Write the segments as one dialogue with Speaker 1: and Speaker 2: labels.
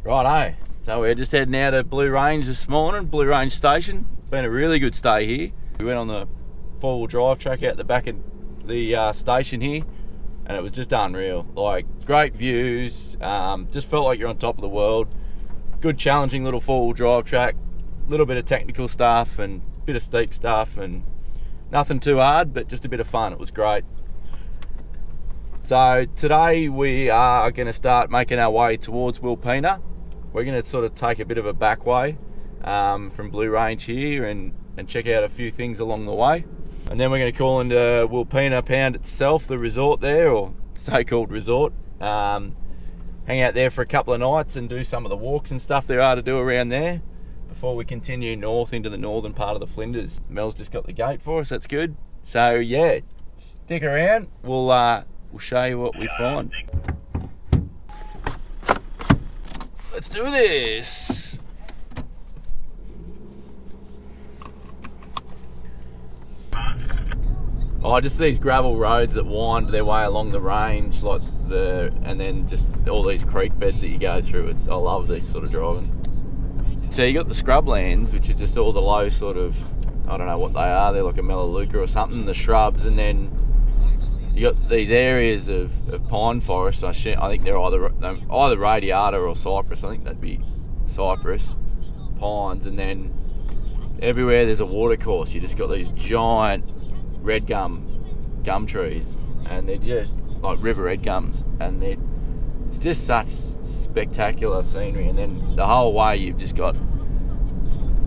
Speaker 1: Righto, so we're just heading out of Blue Range this morning, Blue Range Station. Been a really good stay here. We went on the four-wheel drive track out the back of the station here, and it was just unreal. Like, great views, just felt like you're on top of the world. Good challenging little four-wheel drive track, a little bit of technical stuff and a bit of steep stuff, and nothing too hard, but just a bit of fun. It was great. So today we are going to start making our way towards Wilpena. We're going to sort of take a bit of a back way from Blue Range here and check out a few things along the way. And then we're going to call into Wilpena Pound itself, the resort there, or so-called resort. Hang out there for a couple of nights and do some of the walks and stuff there are to do around there before we continue north into the northern part of the Flinders. Mel's just got the gate for us, that's good. So yeah, stick around, we'll show you what we find. Let's do this. Oh, just these gravel roads that wind their way along the range, and then just all these creek beds that you go through. I love this sort of driving. So you got the scrublands, which are just all the low sort of, I don't know what they are. They're like a melaleuca or something. The shrubs, and then you got these areas of pine forest. I think they're either radiata or cypress. I think that'd be cypress pines, and then everywhere there's a water course. You just got these giant red gum trees, and they're just like river red gums, and it's just such spectacular scenery. And then the whole way you've just got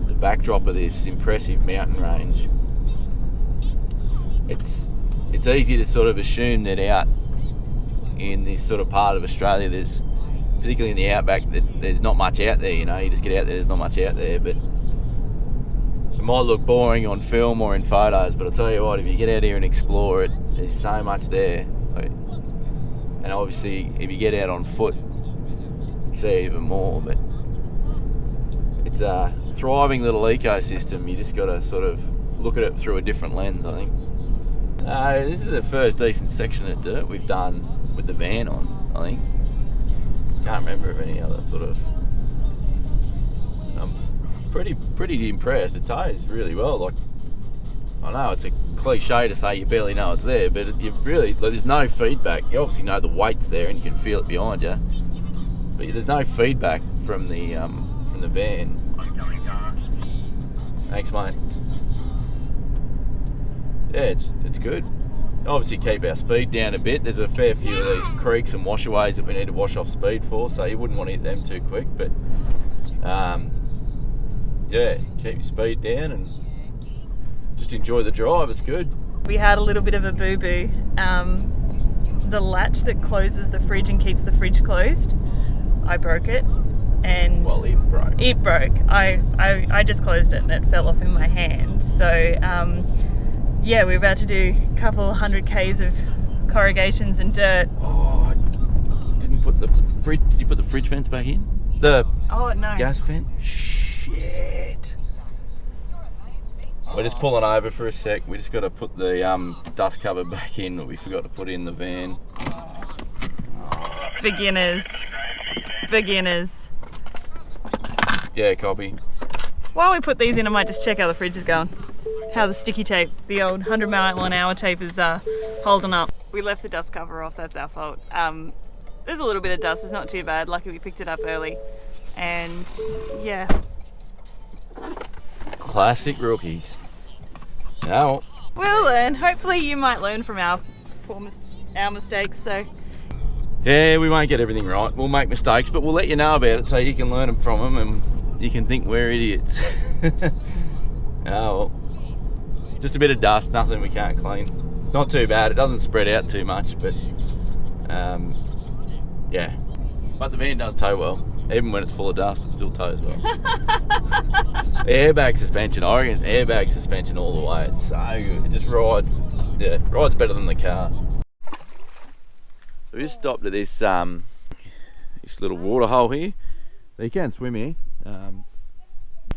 Speaker 1: the backdrop of this impressive mountain range. It's easy to sort of assume that out in this sort of part of Australia, there's, particularly in the outback, that there's not much out there, you know. You just get out there, there's not much out there, but it might look boring on film or in photos, but I'll tell you what, if you get out here and explore it, there's so much there. And obviously, if you get out on foot, you see even more, but it's a thriving little ecosystem. You just got to sort of look at it through a different lens, I think. This is the first decent section of dirt we've done with the van on, I think. Can't remember of any other sort of... I'm pretty impressed. It tows really well. Like, I know it's a cliche to say you barely know it's there, but you really, there's no feedback. You obviously know the weight's there and you can feel it behind you, but there's no feedback from the van. Thanks, mate. Yeah, it's good. Obviously keep our speed down a bit. There's a fair few of these creeks and washaways that we need to wash off speed for, so you wouldn't want to hit them too quick, but yeah, keep your speed down and just enjoy the drive. It's good.
Speaker 2: We had a little bit of a boo-boo. The latch that closes the fridge and keeps the fridge closed, I broke it, and
Speaker 1: well, it broke.
Speaker 2: It broke. I just closed it and it fell off in my hand. So yeah, we're about to do a couple 100 k's of corrugations and dirt.
Speaker 1: Oh, I didn't put the fridge. Did you put the fridge fence back in? The
Speaker 2: no
Speaker 1: gas vent? Shit. We're just pulling over for a sec. We just got to put the dust cover back in that we forgot to put in the van.
Speaker 2: Beginners.
Speaker 1: Yeah, copy.
Speaker 2: While we put these in, I might just check how the fridge is going. How the sticky tape, the old 100 mile an hour tape, is holding up. We left the dust cover off, that's our fault. There's a little bit of dust, it's not too bad. Luckily we picked it up early. And yeah.
Speaker 1: Classic rookies. Now
Speaker 2: we'll learn. Hopefully you might learn from our mistakes, so.
Speaker 1: Yeah, we won't get everything right. We'll make mistakes, but we'll let you know about it so you can learn from them and you can think we're idiots. Oh well. Just a bit of dust, nothing we can't clean. It's not too bad, it doesn't spread out too much, but yeah. But the van does tow well. Even when it's full of dust, it still tows well. Airbag suspension, I reckon airbag suspension all the way. It's so good. It just rides, rides better than the car. We just stopped at this this little water hole here. So you can swim here.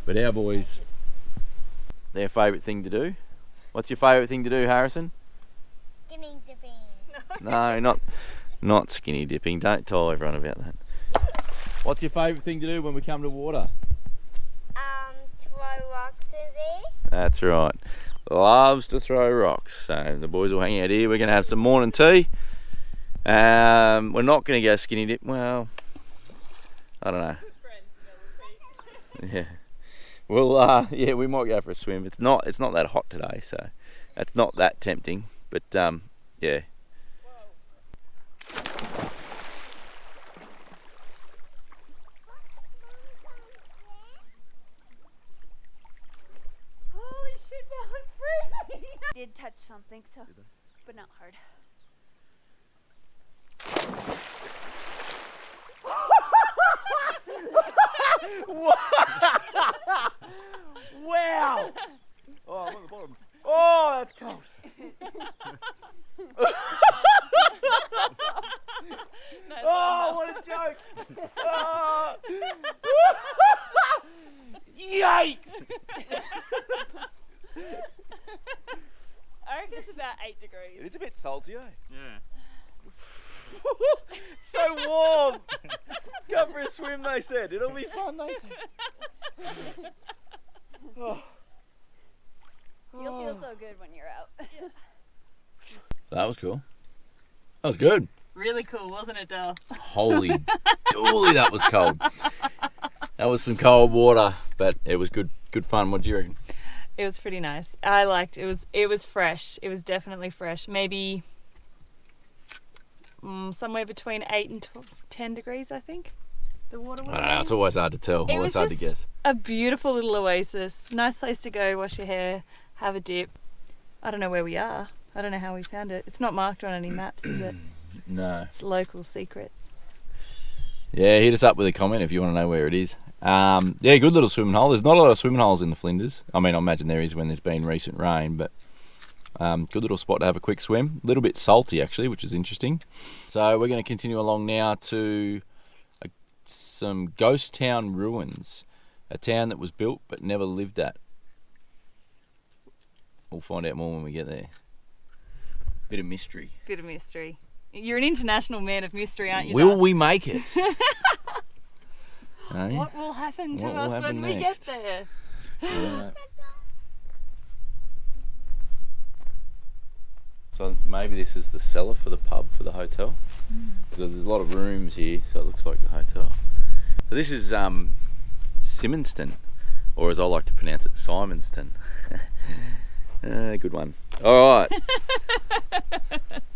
Speaker 1: But our boys, their favourite thing to do. What's your favourite thing to do, Harrison?
Speaker 3: Skinny dipping.
Speaker 1: No, not skinny dipping. Don't tell everyone about that. What's your favourite thing to do when we come to water?
Speaker 3: Throw rocks in there.
Speaker 1: That's right. Loves to throw rocks. So the boys will hang out here. We're going to have some morning tea. We're not going to go skinny dip. Well, I don't know. Yeah. Well, yeah, we might go for a swim. It's not that hot today, so that's not that tempting. But yeah.
Speaker 2: Holy shit, that was freezing!
Speaker 4: Did touch something, so, but not hard.
Speaker 1: Wow! Oh, I'm on the bottom. Oh, that's cold. Oh, what a joke! Oh. Yikes!
Speaker 2: I reckon it's about 8 degrees.
Speaker 1: It is a bit salty, eh?
Speaker 5: Yeah.
Speaker 1: It's so warm. Go for a swim, they said. It'll be fun, they said. Oh.
Speaker 4: You'll feel so good when you're out.
Speaker 1: That was cool. That was good.
Speaker 2: Really cool, wasn't it, Dale?
Speaker 1: Holy dooly, that was cold. That was some cold water, but it was good fun. What do you reckon?
Speaker 2: It was pretty nice. I liked it. It was fresh. It was definitely fresh. Maybe somewhere between 8 and 10 degrees, I think. The water was.
Speaker 1: I don't know. It's always hard to tell.
Speaker 2: It
Speaker 1: Always
Speaker 2: was
Speaker 1: hard to
Speaker 2: just
Speaker 1: guess.
Speaker 2: a beautiful little oasis. Nice place to go, wash your hair, have a dip. I don't know where we are. I don't know how we found it. It's not marked on any maps, is it?
Speaker 1: No.
Speaker 2: It's local secrets.
Speaker 1: Yeah, hit us up with a comment if you want to know where it is. Yeah, good little swimming hole. There's not a lot of swimming holes in the Flinders. I mean, I imagine there is when there's been recent rain, but good little spot to have a quick swim. A little bit salty actually, which is interesting. So we're going to continue along now to some ghost town ruins, a town that was built but never lived at. We'll find out more when we get there. Bit of mystery.
Speaker 2: Bit of mystery. You're an international man of mystery, aren't you?
Speaker 1: Will
Speaker 2: Dale?
Speaker 1: we make it? Eh?
Speaker 2: What will happen to
Speaker 1: What will
Speaker 2: us
Speaker 1: happen
Speaker 2: when we get
Speaker 1: next?
Speaker 2: there?
Speaker 1: Yeah. So maybe this is the cellar for the pub for the hotel. So there's a lot of rooms here, so it looks like the hotel. So this is Symonston, or as I like to pronounce it, Simonston. Good one. All right.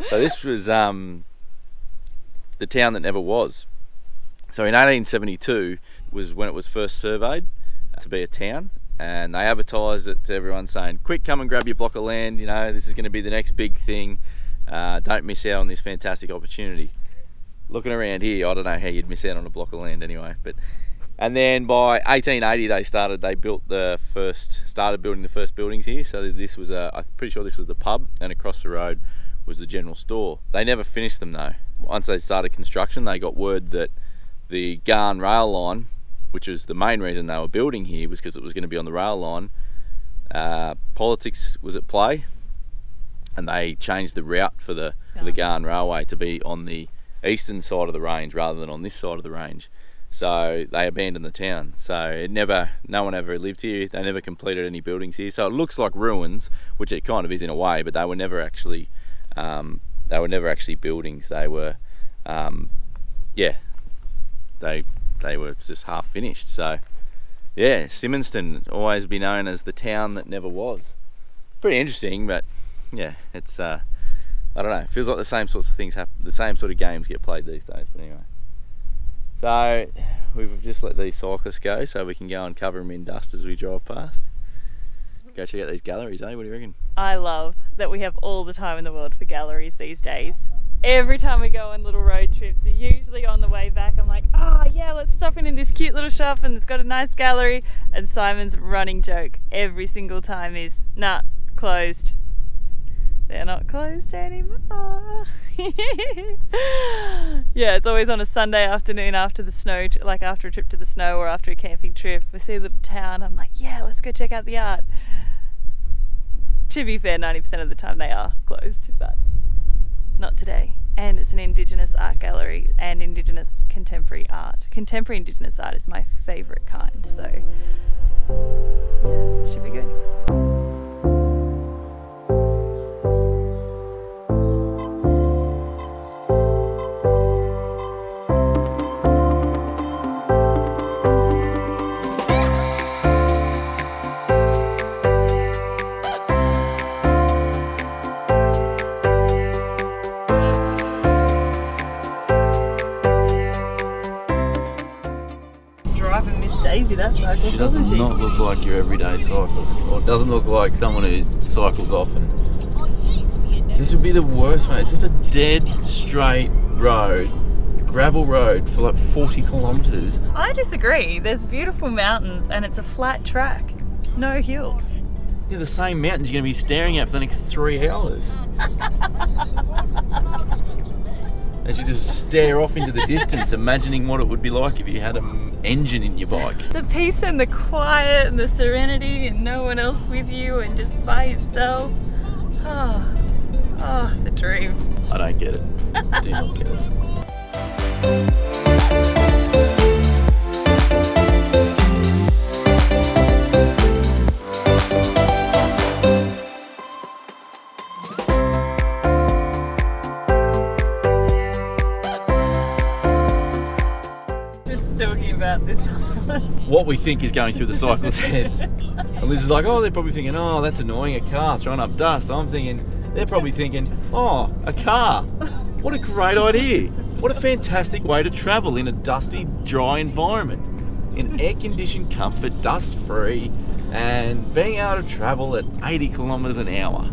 Speaker 1: So this was the town that never was. So in 1872 was when it was first surveyed to be a town, and they advertised it to everyone saying, quick, come and grab your block of land, you know, this is going to be the next big thing. Don't miss out on this fantastic opportunity. Looking around here, I don't know how you'd miss out on a block of land anyway, but and then by 1880 they started building the first buildings here. So this was I'm pretty sure this was the pub, and across the road was the general store. They never finished them though. Once they started construction, they got word that the Garn rail line, which was the main reason they were building here, was because it was going to be on the rail line. Politics was at play, and they changed the route for the Garn Railway to be on the eastern side of the range rather than on this side of the range. So they abandoned the town. So no one ever lived here. They never completed any buildings here. So it looks like ruins, which it kind of is in a way, but they were never actually buildings. They were, they were just half finished. So yeah, Symonston always be known as the town that never was. Pretty interesting, but yeah, it's I don't know. It feels like the same sorts of things happen. The same sort of games get played these days. But anyway. So we've just let these cyclists go so we can go and cover them in dust as we drive past. Go check out these galleries, eh? What do you reckon?
Speaker 2: I love that we have all the time in the world for galleries these days. Every time we go on little road trips, usually on the way back, I'm like, oh yeah, let's stop in this cute little shop and it's got a nice gallery. And Simon's running joke every single time is, nah, closed. They're not closed anymore. Yeah, it's always on a Sunday afternoon after the snow, like after a trip to the snow or after a camping trip. We see a little town, I'm like, yeah, let's go check out the art. To be fair, 90% of the time they are closed, but not today. And it's an Indigenous art gallery and Indigenous contemporary art. Contemporary Indigenous art is my favourite kind, so yeah, should be good. Driving Miss Daisy, that cyclist,
Speaker 1: She does not look like your everyday cyclist, or doesn't look like someone who cycles often. This would be the worst one. It's just a dead straight road, gravel road for like 40 kilometres.
Speaker 2: I disagree. There's beautiful mountains and it's a flat track, no hills.
Speaker 1: Yeah, the same mountains you're going to be staring at for the next 3 hours. As you just stare off into the distance, imagining what it would be like if you had an engine in your bike.
Speaker 2: The peace and the quiet and the serenity and no one else with you and just by yourself. Oh, the dream.
Speaker 1: I don't get it. Do not get it.
Speaker 2: Talking about this
Speaker 1: What we think is going through the cyclist's heads. And Liz is like, oh, they're probably thinking, oh, that's annoying, a car throwing up dust. I'm thinking, they're probably thinking, oh, a car. What a great idea. What a fantastic way to travel in a dusty, dry environment. In air-conditioned comfort, dust-free, and being able to travel at 80 kilometres an hour.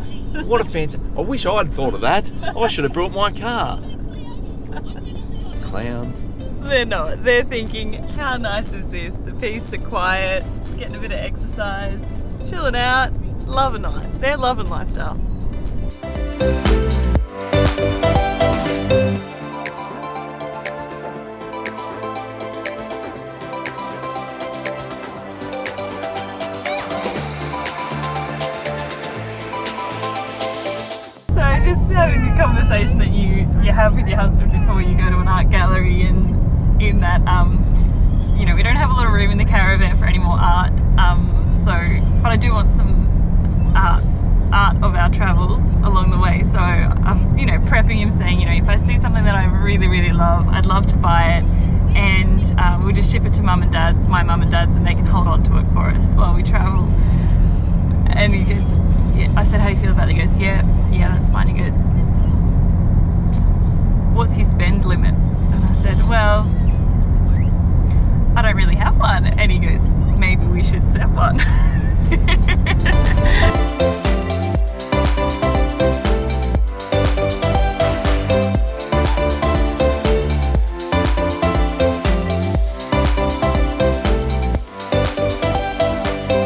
Speaker 1: What a fantastic... I wish I'd thought of that. I should have brought my car. Clowns.
Speaker 2: They're not. They're thinking, how nice is this? The peace, the quiet, getting a bit of exercise, chilling out, loving life. They're loving lifestyle. So just having a conversation that you have with your husband before you go to an art gallery, and in that you know, we don't have a lot of room in the caravan for any more art, but I do want some art of our travels along the way. So I'm, you know, prepping him, saying, you know, if I see something that I really, really love, I'd love to buy it, and we'll just ship it to my mum and dad's, and they can hold on to it for us while we travel. And he goes, yeah. I said, how do you feel about it? He goes, yeah, that's fine. He goes, what's your spend limit? And I said, well, I don't really have one. And he goes, maybe we should set one.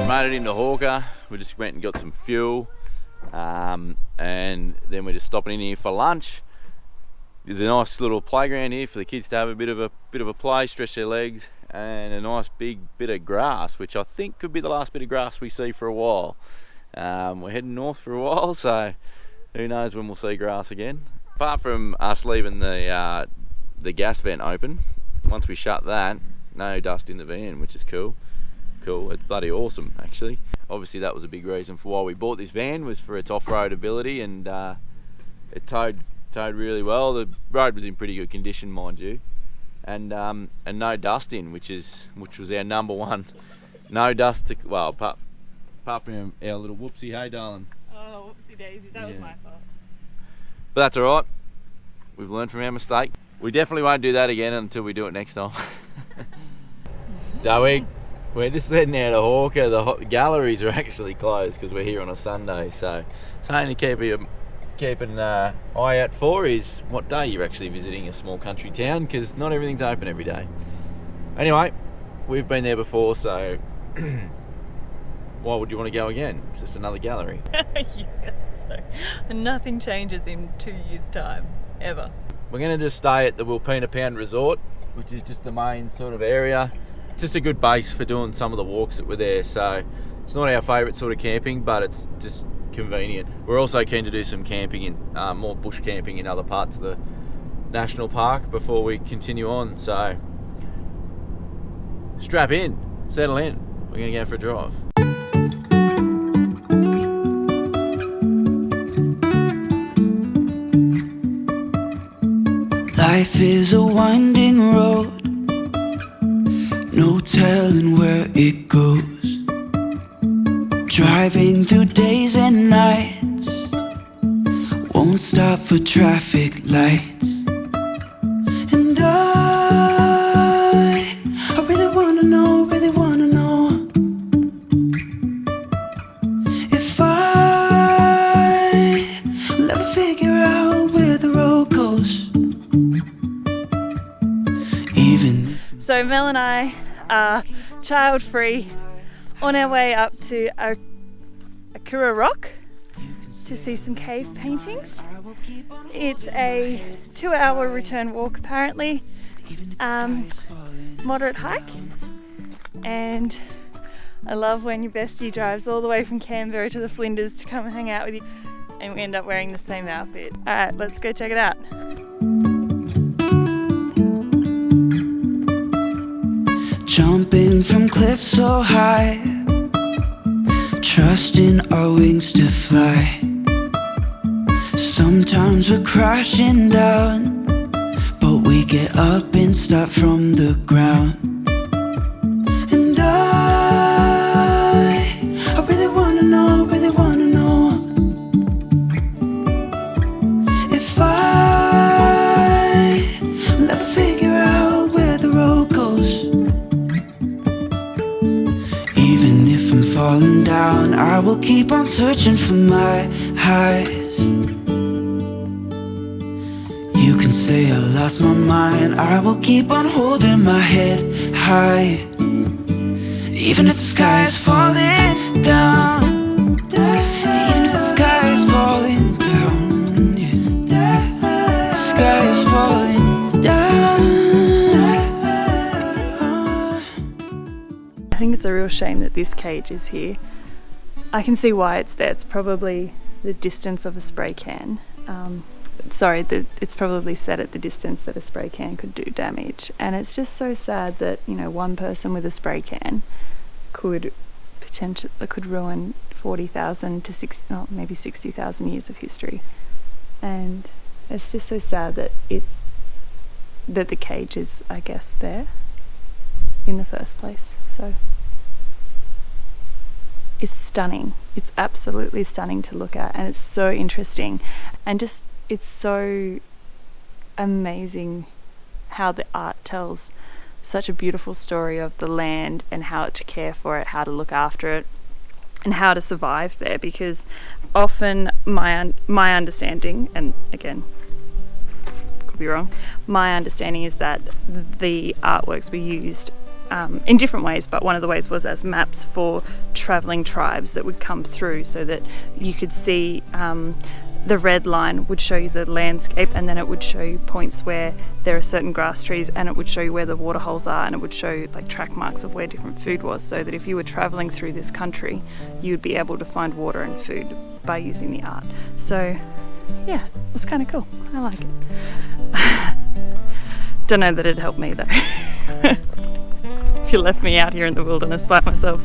Speaker 1: Made it into Hawker. We just went and got some fuel, and then we're just stopping in here for lunch. There's a nice little playground here for the kids to have a bit of a play, stretch their legs, and a nice big bit of grass, which I think could be the last bit of grass we see for a while. We're heading north for a while, so who knows when we'll see grass again. Apart from us leaving the gas vent open, once we shut that, no dust in the van, which is cool. It's bloody awesome, actually. Obviously that was a big reason for why we bought this van, was for its off-road ability, and it towed really well. The road was in pretty good condition, mind you, and no dust in, which was our number one. No dust to, well, apart from our little whoopsie, hey darling.
Speaker 2: Oh, whoopsie daisy, that was my fault.
Speaker 1: But that's alright. We've learned from our mistake. We definitely won't do that again until we do it next time. So we're just heading out of Hawker. The galleries are actually closed because we're here on a Sunday, so it's only to keep you keep an eye out for is what day you're actually visiting a small country town, because not everything's open every day. Anyway, we've been there before, so why would you want to go again? It's just another gallery.
Speaker 2: Yes. Nothing changes in 2 years' time, ever.
Speaker 1: We're going to just stay at the Wilpena Pound Resort, which is just the main sort of area. It's just a good base for doing some of the walks that were there, so it's not our favourite sort of camping, but it's just convenient. We're also keen to do some camping in more bush camping in other parts of the national park before we continue on, so strap in, settle in, we're going to go for a drive.
Speaker 5: Life is a winding road, no telling where it goes. Driving through days and nights, won't stop for traffic lights. And I really wanna know if I'll ever figure out where the road goes.
Speaker 2: So Mel and I are child-free on our way up to Akura Rock to see some cave paintings. It's a 2-hour return walk apparently, moderate hike, and I love when your bestie drives all the way from Canberra to the Flinders to come and hang out with you, and we end up wearing the same outfit. Alright, let's go check it out.
Speaker 5: Jumping from cliffs so high, trusting our wings to fly. Sometimes we're crashing down, but we get up and start from the ground. And I really wanna know if I'll ever figure out where the road goes. Even if I'm falling down, I will keep on searching for my highs. You can say I lost my mind, I will keep on holding my head high. Even if the sky is falling down, even if the sky is falling down, yeah. The sky is falling down.
Speaker 2: I think it's a real shame that this cage is here. I can see why it's there. It's probably the distance of a spray can. It's probably set at the distance that a spray can could do damage. And it's just so sad that, you know, one person with a spray can could ruin 40,000 to maybe 60,000 years of history. And it's just so sad that the cage is, I guess, there in the first place. So it's stunning. It's absolutely stunning to look at, and it's so interesting, and just it's so amazing how the art tells such a beautiful story of the land and how to care for it, how to look after it, and how to survive there. Because often my understanding, and again, could be wrong, my understanding is that the artworks were used in different ways, but one of the ways was as maps for travelling tribes that would come through, so that you could see the red line would show you the landscape, and then it would show you points where there are certain grass trees, and it would show you where the water holes are, and it would show you like track marks of where different food was, so that if you were travelling through this country you would be able to find water and food by using the art. So yeah, it's kind of cool. I like it. Don't know that it helped me though. If you left me out here in the wilderness by myself.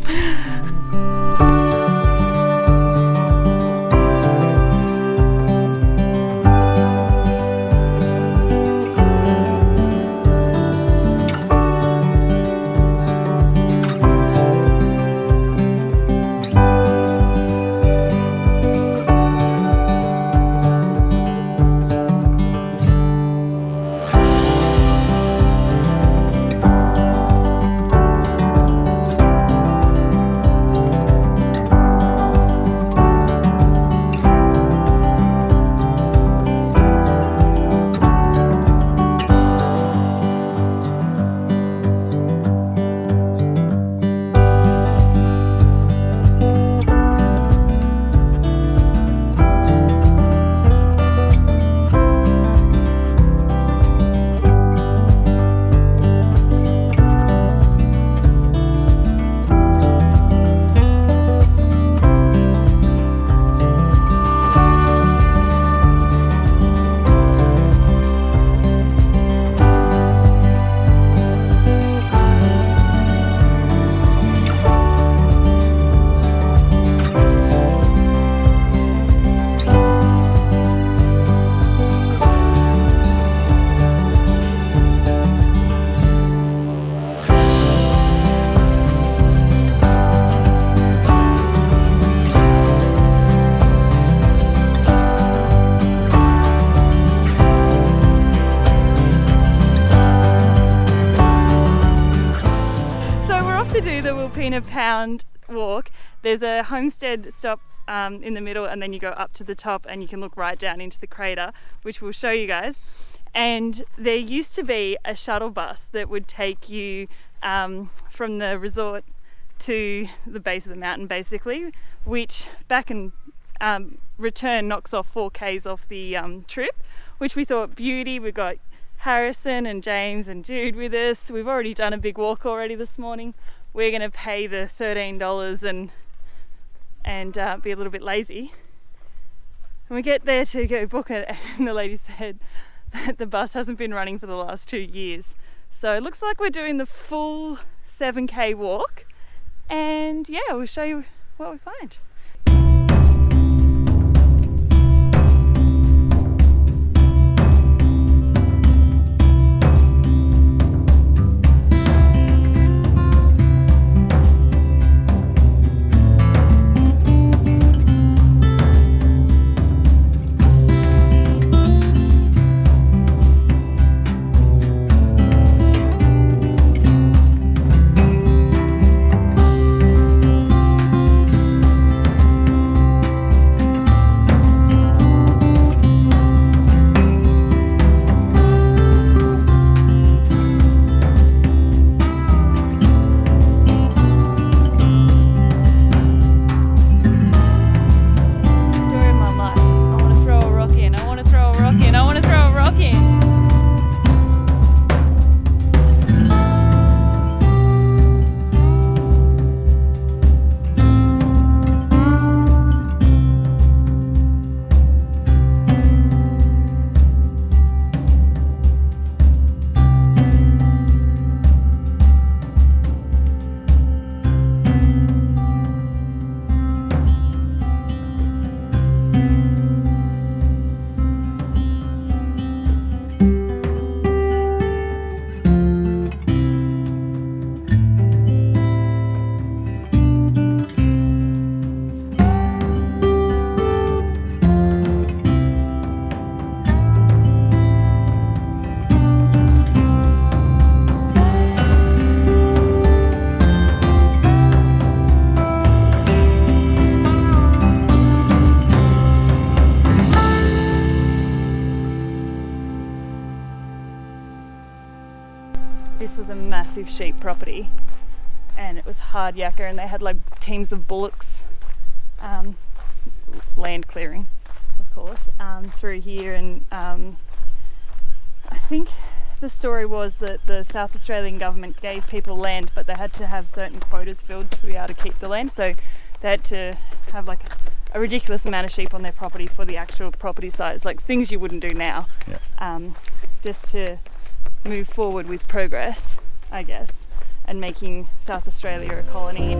Speaker 2: do the Wilpena Pound walk, there's a homestead stop in the middle, and then you go up to the top and you can look right down into the crater, which we'll show you guys. And there used to be a shuttle bus that would take you from the resort to the base of the mountain basically, which back in return knocks off 4Ks off the trip, which we thought beauty. We've got Harrison and James and Jude with us. We've already done a big walk already this morning. We're going to pay the $13 and be a little bit lazy. And we get there to go book it, and the lady said that the bus hasn't been running for the last 2 years. So it looks like we're doing the full 7K walk, and yeah, we'll show you what we find. This was a massive sheep property, and it was hard yakka, and they had like teams of bullocks, land clearing of course, through here. And I think the story was that the South Australian government gave people land, but they had to have certain quotas filled to be able to keep the land, so they had to have like a ridiculous amount of sheep on their property for the actual property size, like things you wouldn't do now. Yeah. Just to move forward with progress, I guess, and making South Australia a colony.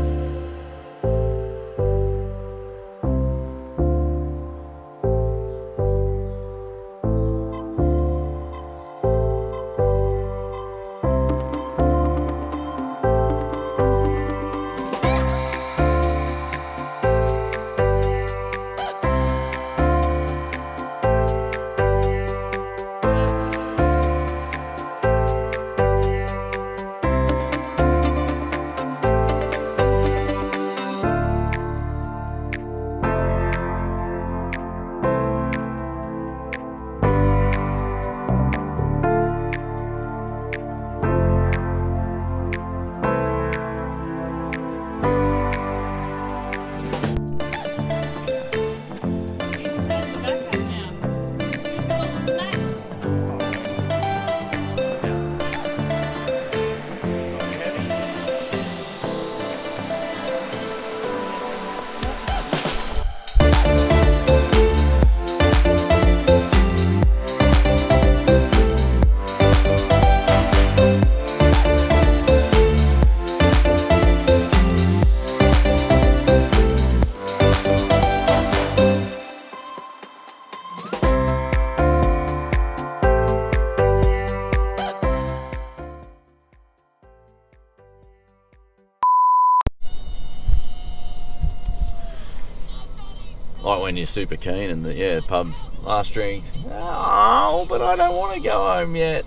Speaker 1: Like when you're super keen and the pub's last drinks. Oh, but I don't want to go home yet.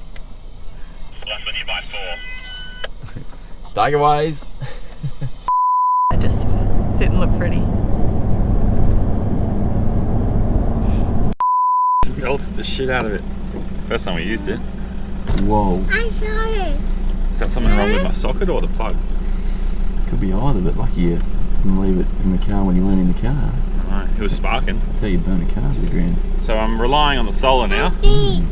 Speaker 6: Last one you by 4.
Speaker 1: Takeaways.
Speaker 2: sit and look pretty.
Speaker 6: Melted the shit out of it. First time we used it.
Speaker 1: Whoa.
Speaker 3: I saw it.
Speaker 6: Is that something wrong with my socket or the plug?
Speaker 1: Could be either, but lucky you didn't leave it in the car when you weren't in the car.
Speaker 6: Right. It was sparking.
Speaker 1: That's how you burn a car to the ground.
Speaker 6: So I'm relying on the solar now.
Speaker 3: See.